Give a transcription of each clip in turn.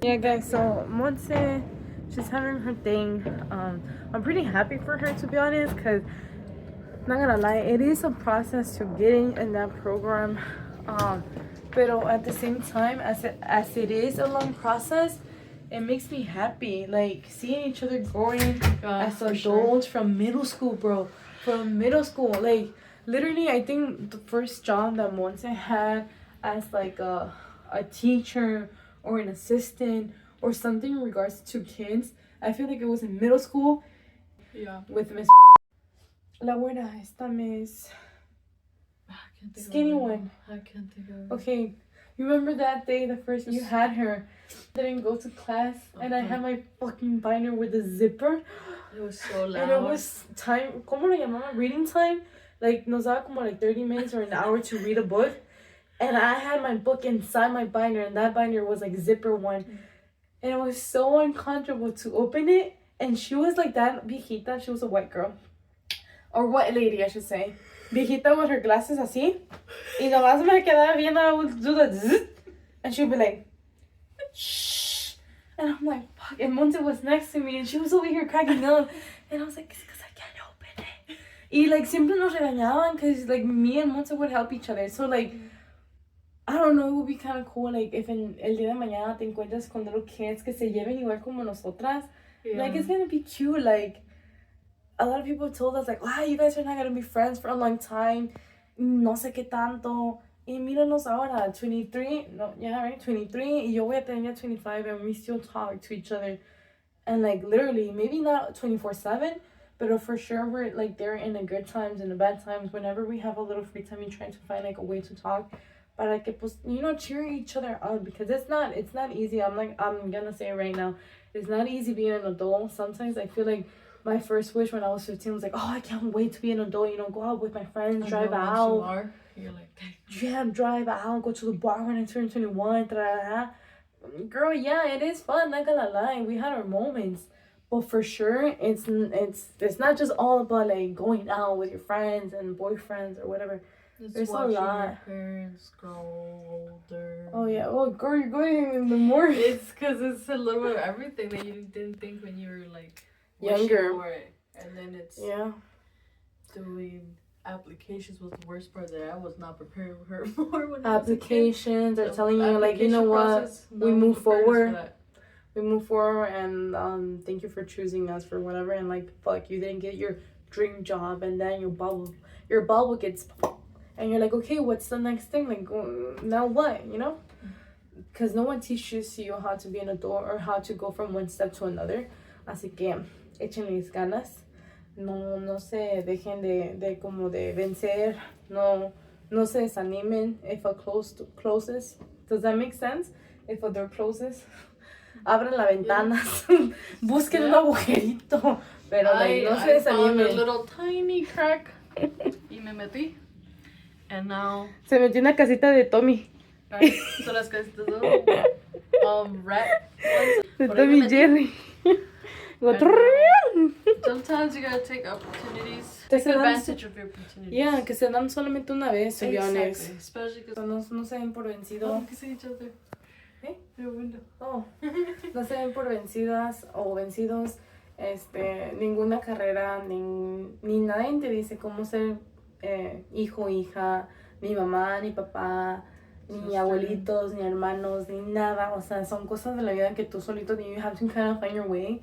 Yeah, guys, so Monse, she's having her thing. I'm pretty happy for her, to be honest, because not gonna lie, it is a process to getting in that program. But at the same time, as it is a long process, it makes me happy. Like seeing each other growing as adults from middle school, bro. From middle school, like literally, I think the first job that Monse had as like a teacher or an assistant or something in regards to kids, I feel like it was in middle school. Yeah. With Miss La buena, esta Miss Skinny one. I can't think of it. Okay, you remember that day, the first you had her, didn't go to class, and I had my fucking binder with a zipper. It was so loud. And it was time, ¿cómo lo llamaba? Reading time. Like, nos daba como like 30 minutes or an hour to read a book. And I had my book inside my binder, and that binder was like zipper one. And it was so uncomfortable to open it. And she was like that viejita, she was a white girl. Or white lady, I should say. Viejita with her glasses así. Y nomás me quedaba viendo, I would do the zzz. And she'd be like, shh. And I'm like, fuck. And Monte was next to me, and she was over here cracking up. And I was like, it's because I can't open it. Y like, siempre nos regañaban, because like, me and Monte would help each other. So like, I don't know, it would be kind of cool, like, if en el día de mañana te encuentras con little kids que se lleven igual como nosotras. Yeah. Like, it's gonna be cute. Like, a lot of people told us, like, wow, you guys are not gonna be friends for a long time. No sé qué tanto. Y míranos ahora, 23, no, yeah, right, 23. Y yo voy a tener 25, and we still talk to each other. And, like, literally, maybe not 24/7, but for sure we're, like, there in the good times and the bad times. Whenever we have a little free time, we try to find, like, a way to talk. But like, it was, you know, cheer each other up, because it's not easy. I'm gonna say it right now. It's not easy being an adult. Sometimes I feel like my first wish when I was 15 was like, oh, I can't wait to be an adult, you know, go out with my friends, drive out. You're like, yeah, drive out, go to the bar when I turn 21. Girl, yeah, it is fun, not gonna lie. We had our moments. But for sure, it's not just all about like going out with your friends and boyfriends or whatever. There's a lot. Your parents grow older. Oh yeah. Oh girl, you're going in the more. It's because it's a little bit of everything that you didn't think when you were like younger. For it. And then it's doing applications was the worst part that I was not prepared for her for. When applications are telling you like, you know what, we move forward. We move forward, and thank you for choosing us for whatever. And like, fuck, you didn't get your dream job, and then your bubble gets. And you're like, okay, what's the next thing? Like, now what, you know? Because no one teaches you how to be an adult or how to go from one step to another. Así que, échenles ganas. No se dejen de vencer. No se desanimen if a closes. Does that make sense? If a door closes, abran las ventanas. Busquen un agujerito. Pero, like, no se desanimen. I found a little tiny crack. Y me metí. And now se metió en la casita de Tommy. So las casitas de rat ones. De Tommy Jerry. Sometimes you gotta take opportunities. Take advantage of your opportunities. Yeah, que se dan solamente una vez, to be honest. Especially because no se den por vencidos. Oh, que se each other. ¿Eh? Your window. Oh. No se den por vencidas o vencidos. Ninguna carrera, ni nadie te dice cómo ser hijo, hija, ni mamá, ni papá, ni abuelitos, ni hermanos, ni nada. O sea, son cosas de la vida que tú solito, you have to kind of find your way.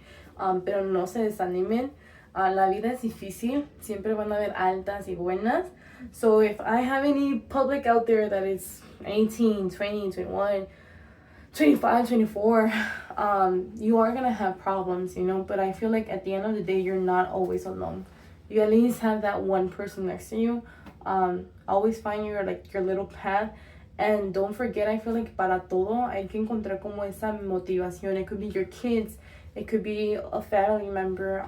Pero no se desanimen. La vida es difícil. Siempre van a haber altas y buenas. So if I have any public out there that is 18, 20, 21, 25, 24, you are gonna have problems, you know. But I feel like at the end of the day, you're not always alone. You at least have that one person next to you. Always find your little path. And don't forget, I feel like para todo hay que encontrar como esa motivación. It could be your kids, it could be a family member,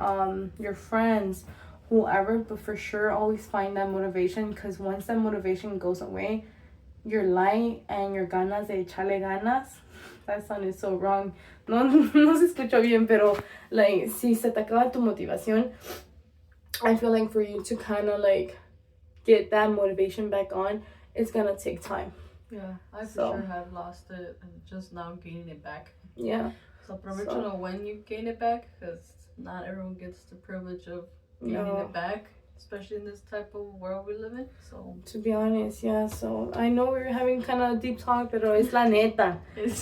your friends, whoever. But for sure, always find that motivation, because once that motivation goes away, your light and your ganas de echarle ganas, that sounded so wrong. No se escuchó bien, pero like, si se te acaba tu motivación, I feel like for you to kind of like get that motivation back on, it's gonna take time. Yeah, I for sure have lost it and just now gaining it back. Yeah. So aprovecho when you gain it back, because not everyone gets the privilege of gaining it back, especially in this type of world we live in. So to be honest, yeah. So I know we were having kind of deep talk, pero es la neta.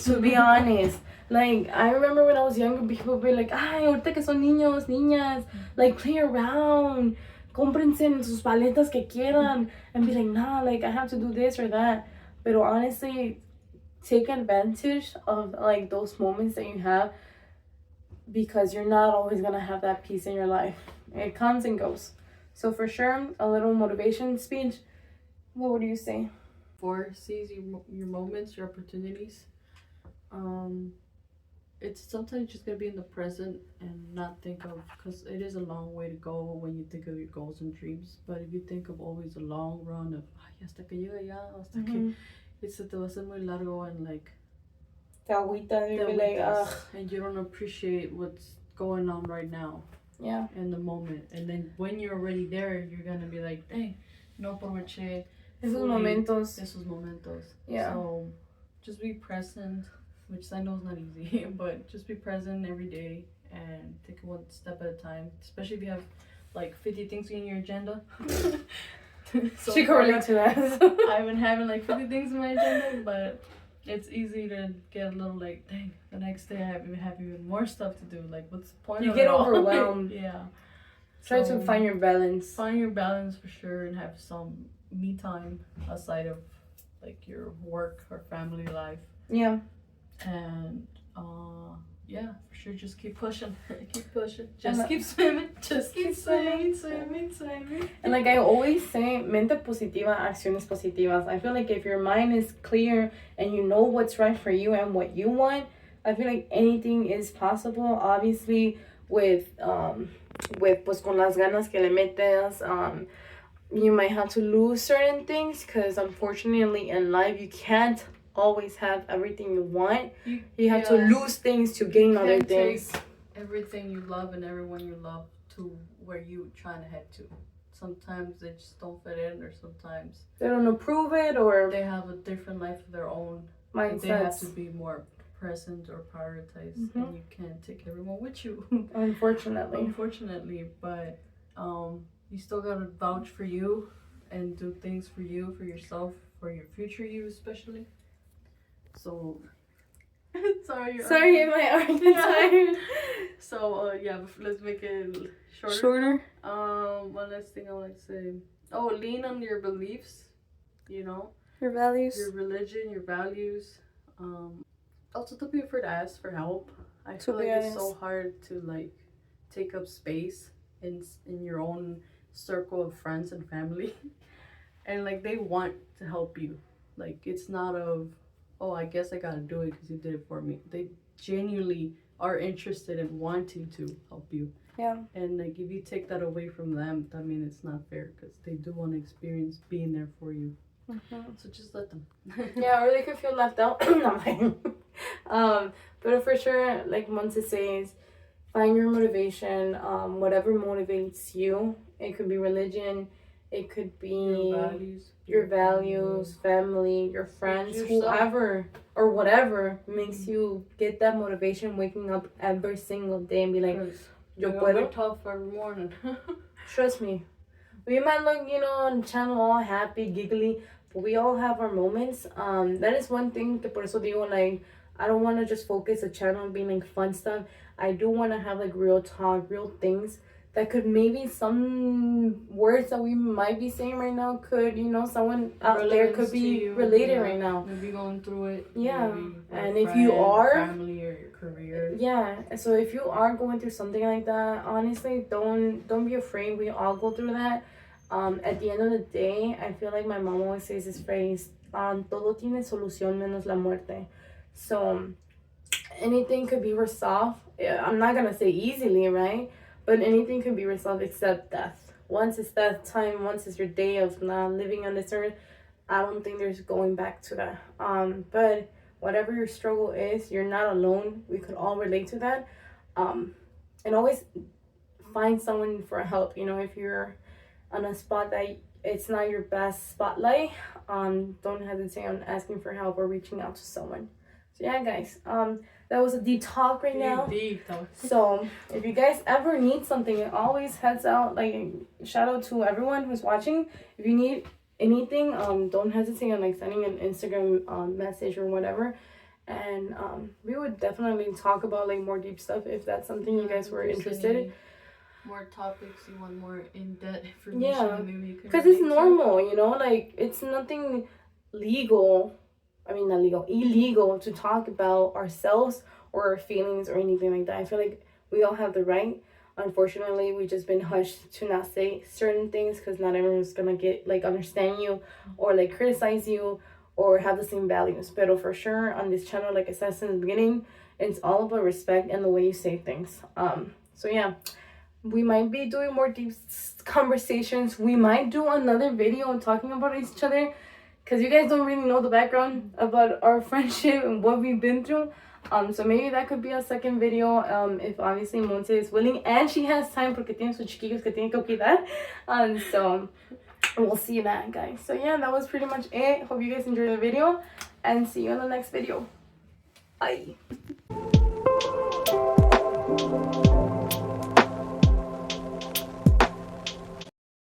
To be honest, like I remember when I was younger, people would be like, "Ay, ahorita que son niños, niñas, like play around, cómprense sus paletas que quieran," and be like, "Nah, like I have to do this or that." But honestly, take advantage of like those moments that you have, because you're not always gonna have that peace in your life. It comes and goes. So for sure, a little motivation speech. What would you say? Seize your moments, your opportunities. It's sometimes just gonna be in the present and not think of, because it is a long way to go when you think of your goals and dreams. But if you think of always a long run of hasta que llega ya, hasta que se te va a hacer muy largo, and like te agüita, like, and you don't appreciate what's going on right now. Yeah. In the moment, and then when you're already there, you're gonna be like, "Hey, no aproveché esos momentos." Yeah. So just be present, which I know is not easy, but just be present every day and take it one step at a time. Especially if you have like 50 things in your agenda. So she can relate to that. I've been having like 50 things in my agenda, but it's easy to get a little like, dang, the next day I have even more stuff to do. Like, what's the point? You get overwhelmed. Yeah. Try to find your balance. Find your balance for sure, and have some me time aside of like your work or family life. Yeah. And yeah, for sure, just keep pushing. Keep pushing. Just keep swimming. Just keep swimming. And like I always say, mente positiva, acciones positivas. I feel like if your mind is clear and you know what's right for you and what you want, I feel like anything is possible. Obviously, with pues con las ganas que le metes, you might have to lose certain things, because unfortunately in life you can't always have everything you want. You have to lose things to gain other things. Take everything you love and everyone you love to where you trying to head to. Sometimes they just don't fit in, or sometimes they don't approve it, or they have a different life of their own. Mindsets. They have to be more present or prioritized, and you can't take everyone with you. Unfortunately, but you still gotta vouch for you and do things for you, for yourself, for your future you especially. So sorry, my arm is tired. So let's make it shorter. One last thing I want to say. Lean on your beliefs, your values, your religion, your values. Also, don't be afraid to ask for help. I feel like it's so hard to like take up space in your own circle of friends and family, and like they want to help you. Like, it's not of, oh, I guess I gotta do it because you did it for me. They genuinely are interested in wanting to help you. Yeah. And like, if you take that away from them, I mean, it's not fair, because they do want to experience being there for you. So just let them. Yeah, or they could feel left out. But for sure, like Monse says, find your motivation. Whatever motivates you. It could be religion. It could be your values, family, your friends, whoever or whatever makes you get that motivation, waking up every single day and be like, yo puedo. Tough every morning. Trust me. We might look, on the channel all happy, giggly, but we all have our moments. That is one thing que por eso digo, like, I don't want to just focus the channel on being like fun stuff. I do want to have like real talk, real things that could, maybe some words that we might be saying right now could, someone out there could be related right now. Maybe going through it. Yeah. And if you are, family or your career. Yeah. So if you are going through something like that, honestly, don't be afraid. We all go through that. At the end of the day, I feel like my mom always says this phrase, todo tiene solución menos la muerte. So anything could be resolved. I'm not gonna say easily, right? But anything can be resolved except death. Once it's death time, once it's your day of not living on this earth, I don't think there's going back to that. But whatever your struggle is, you're not alone. We could all relate to that. And always find someone for help. If you're on a spot that it's not your best spotlight, don't hesitate on asking for help or reaching out to someone. So yeah, guys, that was a deep talk right now. Deep talk. So if you guys ever need something, it always heads out. Like, shout out to everyone who's watching. If you need anything, don't hesitate on like sending an Instagram message or whatever, and we would definitely talk about like more deep stuff if that's something you guys were interested in. More topics you want, more in-depth information. Yeah, maybe because it's normal, you know, like it's nothing legal. I mean, not legal, illegal to talk about ourselves or our feelings or anything like that. I feel like we all have the right. Unfortunately, we've just been hushed to not say certain things because not everyone's gonna get like understand you or like criticize you or have the same values. But for sure, on this channel, like I said since the beginning, it's all about respect and the way you say things. So yeah, we might be doing more deep conversations. We might do another video talking about each other, because you guys don't really know the background about our friendship and what we've been through. So maybe that could be a second video, if obviously Monse is willing and she has time, porque tiene sus chiquillos que tiene que cuidar. So we'll see that, guys. So yeah, that was pretty much it. Hope you guys enjoyed the video and see you in the next video. Bye.